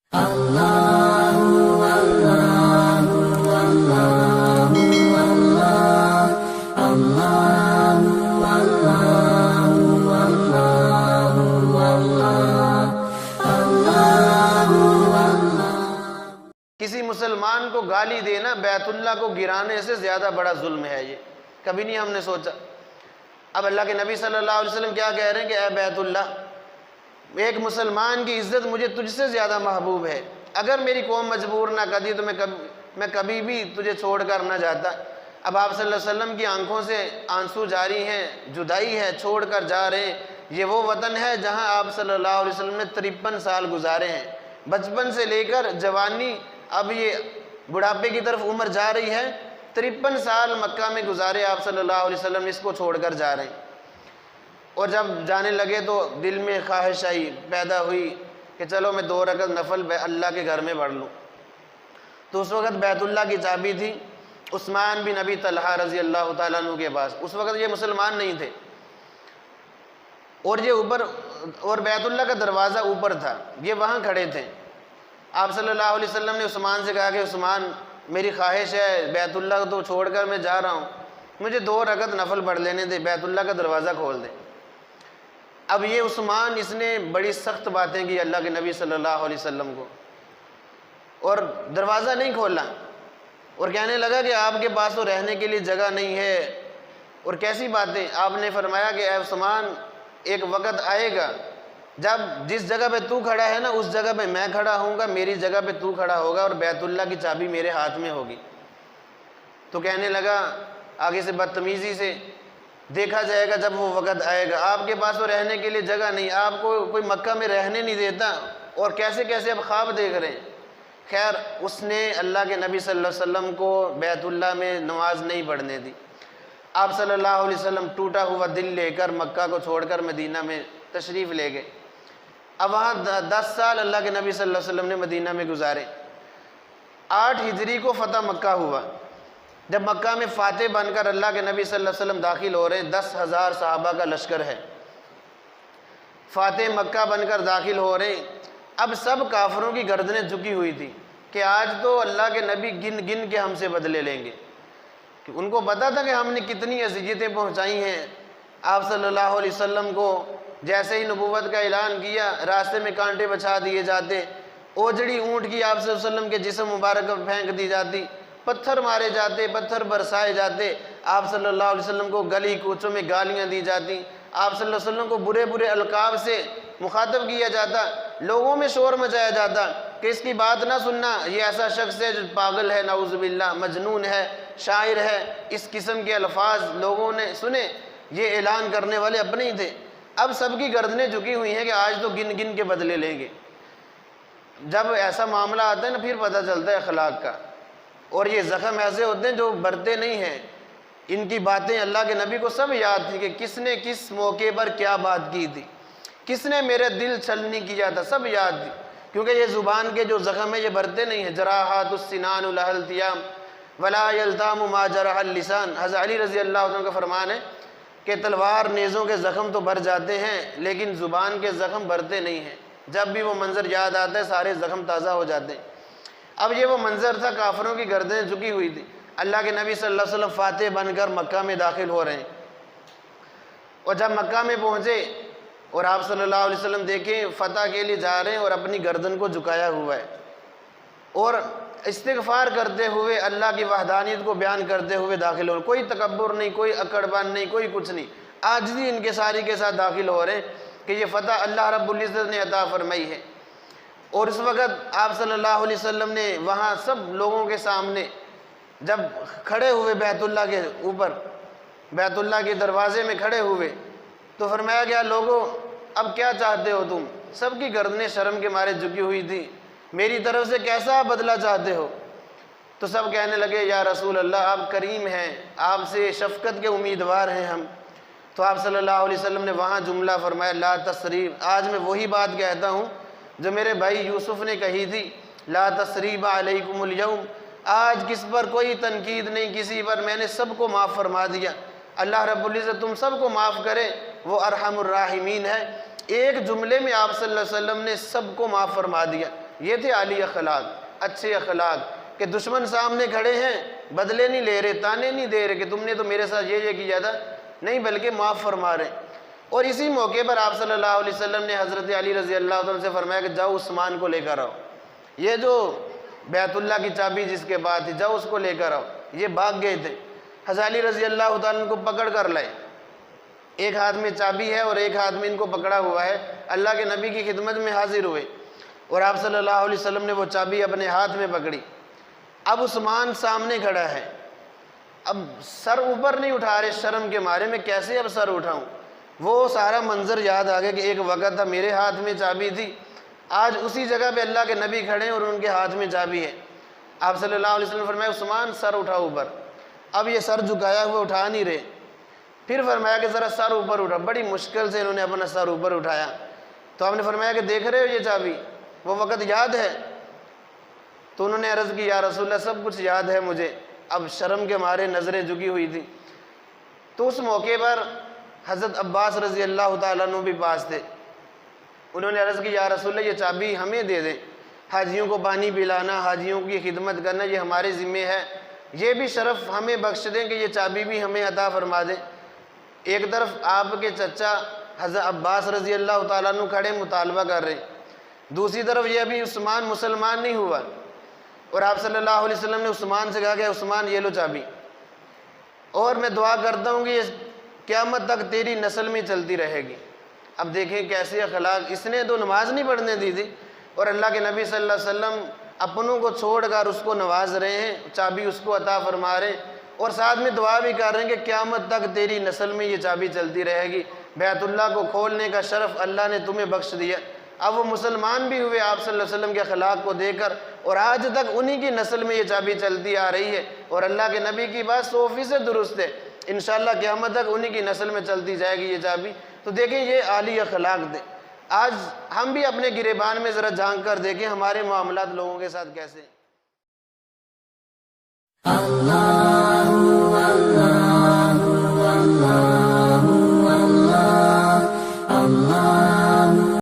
کسی مسلمان کو گالی دینا بیت اللہ کو گرانے سے زیادہ بڑا ظلم ہے، یہ کبھی نہیں ہم نے سوچا۔ اب اللہ کے نبی صلی اللہ علیہ وسلم کیا کہہ رہے ہیں کہ اے بیت اللہ، ایک مسلمان کی عزت مجھے تجھ سے زیادہ محبوب ہے، اگر میری قوم مجبور نہ کرتی تو میں کبھی بھی تجھے چھوڑ کر نہ جاتا۔ اب آپ صلی اللہ علیہ وسلم کی آنکھوں سے آنسو جاری ہیں، جدائی ہے، چھوڑ کر جا رہے ہیں۔ یہ وہ وطن ہے جہاں آپ صلی اللہ علیہ وسلم نے 53 سال گزارے ہیں، بچپن سے لے کر جوانی، اب یہ بڑھاپے کی طرف عمر جا رہی ہے، 53 سال مکہ میں گزارے آپ صلی اللہ علیہ وسلم، اس کو چھوڑ کر جا رہے ہیں۔ اور جب جانے لگے تو دل میں خواہش آئی، پیدا ہوئی کہ چلو میں 2 رکعت نفل اللہ کے گھر میں پڑھ لوں۔ تو اس وقت بیت اللہ کی چابی تھی عثمان بن ابی طلحہ رضی اللہ تعالیٰ عنہ کے پاس، اس وقت یہ مسلمان نہیں تھے، اور یہ اوپر، اور بیت اللہ کا دروازہ اوپر تھا، یہ وہاں کھڑے تھے۔ آپ صلی اللہ علیہ وسلم نے عثمان سے کہا کہ عثمان، میری خواہش ہے، بیت اللہ تو چھوڑ کر میں جا رہا ہوں، مجھے 2 رکعت نفل پڑھ لینے دے، بیت اللہ کا دروازہ کھول دے۔ اب یہ عثمان، اس نے بڑی سخت باتیں کی اللہ کے نبی صلی اللہ علیہ وسلم کو، اور دروازہ نہیں کھولا، اور کہنے لگا کہ آپ کے پاس تو رہنے کے لیے جگہ نہیں ہے، اور کیسی باتیں۔ آپ نے فرمایا کہ اے عثمان، ایک وقت آئے گا جب جس جگہ پہ تو کھڑا ہے نا، اس جگہ پہ میں کھڑا ہوں گا، میری جگہ پہ تو کھڑا ہوگا، اور بیت اللہ کی چابی میرے ہاتھ میں ہوگی۔ تو کہنے لگا آگے سے بدتمیزی سے، دیکھا جائے گا جب وہ وقت آئے گا، آپ کے پاس تو رہنے کے لیے جگہ نہیں، آپ کو کوئی مکہ میں رہنے نہیں دیتا، اور کیسے کیسے اب خواب دیکھ رہے ہیں۔ خیر، اس نے اللہ کے نبی صلی اللہ علیہ وسلم کو بیت اللہ میں نماز نہیں پڑھنے دی۔ آپ صلی اللہ علیہ وسلم ٹوٹا ہوا دل لے کر مکہ کو چھوڑ کر مدینہ میں تشریف لے گئے۔ اب وہاں 10 سال اللہ کے نبی صلی اللہ علیہ وسلم نے مدینہ میں گزارے۔ 8 ہجری کو فتح مکہ ہوا۔ جب مکہ میں فاتح بن کر اللہ کے نبی صلی اللہ علیہ وسلم داخل ہو رہے ہیں، 10,000 صحابہ کا لشکر ہے، فاتح مکہ بن کر داخل ہو رہے ہیں۔ اب سب کافروں کی گردنیں جھکی ہوئی تھی کہ آج تو اللہ کے نبی گن گن کے ہم سے بدلے لیں گے، کہ ان کو پتا تھا کہ ہم نے کتنی اذیتیں پہنچائی ہیں۔ آپ صلی اللہ علیہ وسلم کو جیسے ہی نبوت کا اعلان کیا، راستے میں کانٹے بچھا دیے جاتے، اوجڑی اونٹ کی آپ صلی اللہ علیہ وسلم کے جسم مبارک پر پھینک دی جاتی، پتھر مارے جاتے، پتھر برسائے جاتے، آپ صلی اللہ علیہ وسلم کو گلی کوچوں میں گالیاں دی جاتی، آپ صلی اللہ علیہ وسلم کو برے برے القاب سے مخاطب کیا جاتا، لوگوں میں شور مچایا جاتا کہ اس کی بات نہ سننا، یہ ایسا شخص ہے جو پاگل ہے، نعوذ باللہ، مجنون ہے، شاعر ہے۔ اس قسم کے الفاظ لوگوں نے سنے، یہ اعلان کرنے والے اپنے ہی تھے۔ اب سب کی گردنیں جھکی ہوئی ہیں کہ آج تو گن گن کے بدلے لیں گے۔ جب ایسا معاملہ آتا ہے نا، پھر پتہ چلتا ہے اخلاق کا، اور یہ زخم ایسے ہوتے ہیں جو برتے نہیں ہیں۔ ان کی باتیں اللہ کے نبی کو سب یاد تھی کہ کس نے کس موقع پر کیا بات کی تھی، کس نے میرے دل چھلنی کیا تھا، سب یاد تھی، کیونکہ یہ زبان کے جو زخم ہیں یہ برتے نہیں ہیں۔ جراحات السنان لها التیام ولا یلتام ما جرح اللسان، حضرت علی رضی اللہ عنہ کا فرمان ہے کہ تلوار نیزوں کے زخم تو بھر جاتے ہیں لیکن زبان کے زخم بھرتے نہیں ہیں، جب بھی وہ منظر یاد آتا ہے سارے زخم تازہ ہو جاتے ہیں۔ اب یہ وہ منظر تھا، کافروں کی گردنیں جھکی ہوئی تھی، اللہ کے نبی صلی اللہ علیہ وسلم فاتح بن کر مکہ میں داخل ہو رہے ہیں۔ اور جب مکہ میں پہنچے اور آپ صلی اللہ علیہ وسلم دیکھیں فتح کے لیے جا رہے ہیں اور اپنی گردن کو جھکایا ہوا ہے، اور استغفار کرتے ہوئے اللہ کی وحدانیت کو بیان کرتے ہوئے داخل ہو رہے ہیں، کوئی تکبر نہیں، کوئی اکڑ نہیں، کوئی کچھ نہیں، عاجزی انکساری کے ساتھ داخل ہو رہے ہیں کہ یہ فتح اللہ رب العزت نے عطا فرمائی ہے۔ اور اس وقت آپ صلی اللہ علیہ وسلم نے وہاں سب لوگوں کے سامنے جب کھڑے ہوئے بیت اللہ کے اوپر، بیت اللہ کے دروازے میں کھڑے ہوئے، تو فرمایا گیا لوگوں اب کیا چاہتے ہو تم؟ سب کی گردنیں شرم کے مارے جھکی ہوئی تھی، میری طرف سے کیسا بدلہ چاہتے ہو؟ تو سب کہنے لگے یا رسول اللہ آپ کریم ہیں، آپ سے شفقت کے امیدوار ہیں ہم۔ تو آپ صلی اللہ علیہ وسلم نے وہاں جملہ فرمایا لا تثریب، آج میں وہی بات کہتا ہوں جو میرے بھائی یوسف نے کہی تھی، لا تثریب علیکم الیوم، آج کس پر کوئی تنقید نہیں، کسی پر، میں نے سب کو معاف فرما دیا۔ اللہ رب العزت تم سب کو معاف کرے، وہ ارحم الراحمین ہے۔ ایک جملے میں آپ صلی اللہ علیہ وسلم نے سب کو معاف فرما دیا۔ یہ تھے عالی اخلاق، اچھے اخلاق، کہ دشمن سامنے کھڑے ہیں، بدلے نہیں لے رہے، تانے نہیں دے رہے کہ تم نے تو میرے ساتھ یہ کیا تھا، نہیں بلکہ معاف فرما رہے ہیں۔ اور اسی موقع پر آپ صلی اللہ علیہ وسلم نے حضرت علی رضی اللہ عنہ سے فرمایا کہ جاؤ عثمان کو لے کر آؤ، یہ جو بیت اللہ کی چابی جس کے بعد تھی، جاؤ اس کو لے کر آؤ۔ یہ بھاگ گئے تھے، حضرت علی رضی اللہ تعالیٰ عنہ کو پکڑ کر لائے، ایک ہاتھ میں چابی ہے اور ایک ہاتھ میں ان کو پکڑا ہوا ہے، اللہ کے نبی کی خدمت میں حاضر ہوئے اور آپ صلی اللہ علیہ وسلم نے وہ چابی اپنے ہاتھ میں پکڑی۔ اب عثمان سامنے کھڑا ہے، اب سر اوپر نہیں اٹھا رہے شرم کے مارے، میں کیسے اب سر اٹھاؤں؟ وہ سارا منظر یاد آ گیا کہ ایک وقت تھا میرے ہاتھ میں چابی تھی، آج اسی جگہ پہ اللہ کے نبی کھڑے ہیں اور ان کے ہاتھ میں چابی ہے۔ آپ صلی اللہ علیہ وسلم نے فرمایا عثمان سر اٹھاؤ اوپر، اب یہ سر جھکایا ہوا اٹھا نہیں رہے، پھر فرمایا کہ ذرا سر اوپر اٹھا، بڑی مشکل سے انہوں نے اپنا سر اوپر اٹھایا، تو آپ نے فرمایا کہ دیکھ رہے ہو یہ چابی، وہ وقت یاد ہے؟ تو انہوں نے عرض کی یا رسول اللہ سب کچھ یاد ہے مجھے، اب شرم کے مارے نظریں جھکی ہوئی تھی۔ تو اس موقع پر حضرت عباس رضی اللہ تعالیٰ عنہ بھی پاس تھے، انہوں نے عرض کی یا رسول اللہ یہ چابی ہمیں دے دیں، حاجیوں کو پانی پلانا، حاجیوں کی خدمت کرنا یہ ہمارے ذمہ ہے، یہ بھی شرف ہمیں بخش دیں کہ یہ چابی بھی ہمیں عطا فرما دیں۔ ایک طرف آپ کے چچا حضرت عباس رضی اللہ تعالیٰ عنہ کھڑے مطالبہ کر رہے ہیں، دوسری طرف یہ ابھی عثمان مسلمان نہیں ہوا، اور آپ صلی اللہ علیہ وسلم نے عثمان سے کہا کہ عثمان یہ لو چابی، اور میں دعا کرتا ہوں کہ یہ قیامت تک تیری نسل میں چلتی رہے گی۔ اب دیکھیں کیسے اخلاق، اس نے تو نماز نہیں پڑھنے دی تھی اور اللہ کے نبی صلی اللہ علیہ وسلم اپنوں کو چھوڑ کر اس کو نواز رہے ہیں، چابی اس کو عطا فرما رہے ہیں، اور ساتھ میں دعا بھی کر رہے ہیں کہ قیامت تک تیری نسل میں یہ چابی چلتی رہے گی، بیت اللہ کو کھولنے کا شرف اللہ نے تمہیں بخش دیا۔ اب وہ مسلمان بھی ہوئے آپ صلی اللہ علیہ وسلم کے اخلاق کو دے کر، اور آج تک انہی کی نسل میں یہ چابی چلتی آ رہی ہے، اور اللہ کے نبی کی بات 100% درست ہے، انشاءاللہ قیامت تک انہی کی نسل میں چلتی جائے گی یہ چابی۔ تو دیکھیں یہ عالی اخلاق دے۔ آج ہم بھی اپنے گریبان میں ذرا جھانک کر دیکھیں ہمارے معاملات لوگوں کے ساتھ کیسے ہیں۔